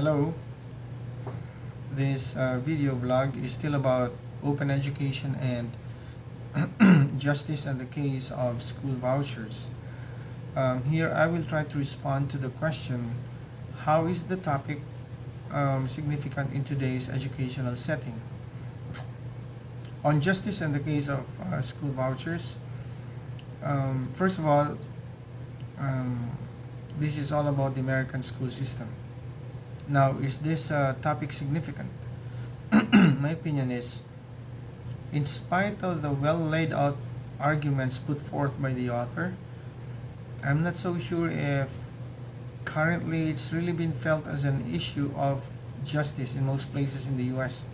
Hello, this video blog is still about open education and justice in the case of school vouchers. Here I will try to respond to the question, how is the topic significant in today's educational setting? On justice in the case of school vouchers, first of all, um, this is all about the American school system. Now, is this topic significant? My opinion is, in spite of the well laid out arguments put forth by the author, I'm not so sure if currently it's really been felt as an issue of justice in most places in the US.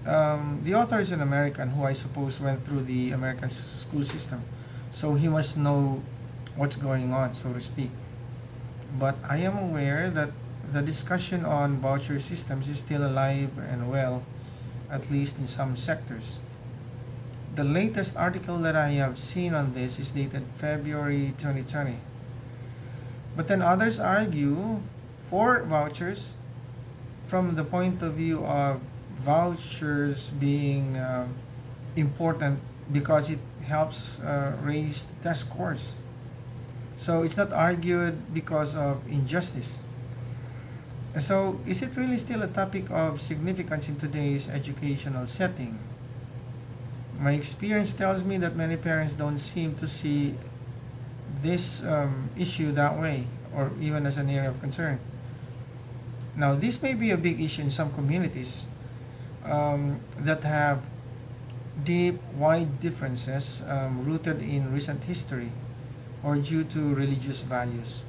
The author is an American who I suppose went through the American school system, so he must know what's going on, so to speak. But I am aware that the discussion on voucher systems is still alive and well, at least in some sectors. The latest article that I have seen on this is dated February 2020. But then others argue for vouchers from the point of view of vouchers being important because it helps raise the test scores. So it's not argued because of injustice. So, is it really still a topic of significance in today's educational setting? My experience tells me that many parents don't seem to see this issue that way, or even as an area of concern. Now, this may be a big issue in some communities that have deep, wide differences rooted in recent history or due to religious values.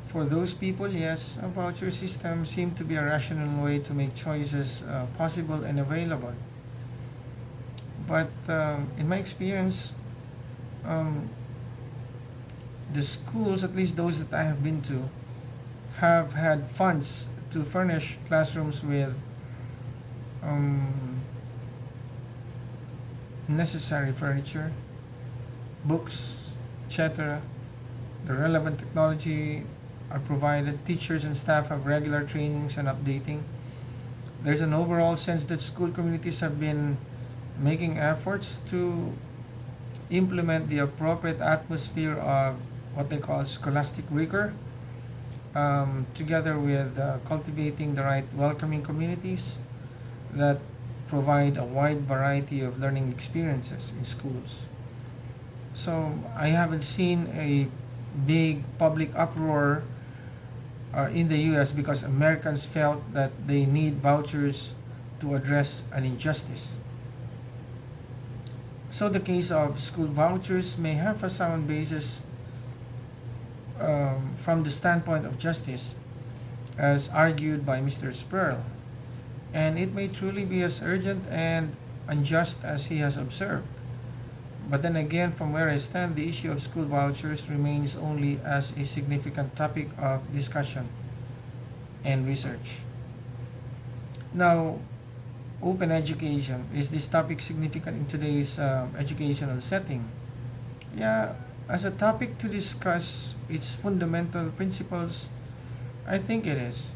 For those people, yes, a voucher system seems to be a rational way to make choices possible and available. But in my experience, um, the schools, at least those that I have been to, have had funds to furnish classrooms with um, necessary furniture, books, etc. The relevant technology are provided. Teachers and staff have regular trainings and updating. There's an overall sense that school communities have been making efforts to implement the appropriate atmosphere of what they call scholastic rigor, together with cultivating the right welcoming communities that provide a wide variety of learning experiences in schools. So I haven't seen a big public uproar in the US because Americans felt that they need vouchers to address an injustice. So the case of school vouchers may have a sound basis from the standpoint of justice, as argued by Mr. Sperl, and it may truly be as urgent and unjust as he has observed. But then again, from where I stand, the issue of school vouchers remains only as a significant topic of discussion and research. Now, open education. Is this topic significant in today's educational setting? Yeah, as a topic to discuss its fundamental principles, I think it is.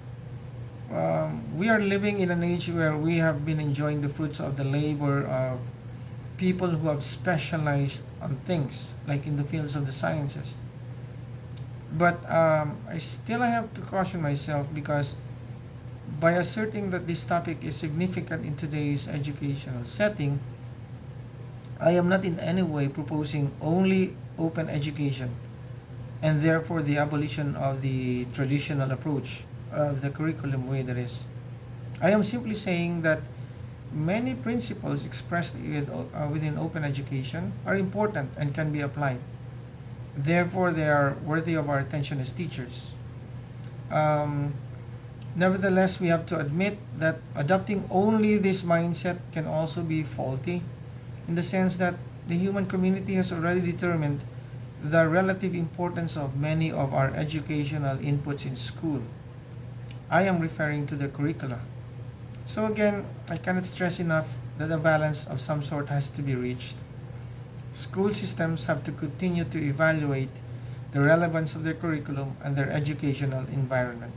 We are living in an age where we have been enjoying the fruits of the labor of people who have specialized on things, like in the fields of the sciences. But I still have to caution myself because by asserting that this topic is significant in today's educational setting, I am not in any way proposing only open education and therefore the abolition of the traditional approach of the curriculum way that is. I am simply saying that many principles expressed within open education are important and can be applied. Therefore, they are worthy of our attention as teachers. Um, Nevertheless, we have to admit that adopting only this mindset can also be faulty in the sense that the human community has already determined the relative importance of many of our educational inputs in school. I am referring to the curricula. So again, I cannot stress enough that a balance of some sort has to be reached. School systems have to continue to evaluate the relevance of their curriculum and their educational environment.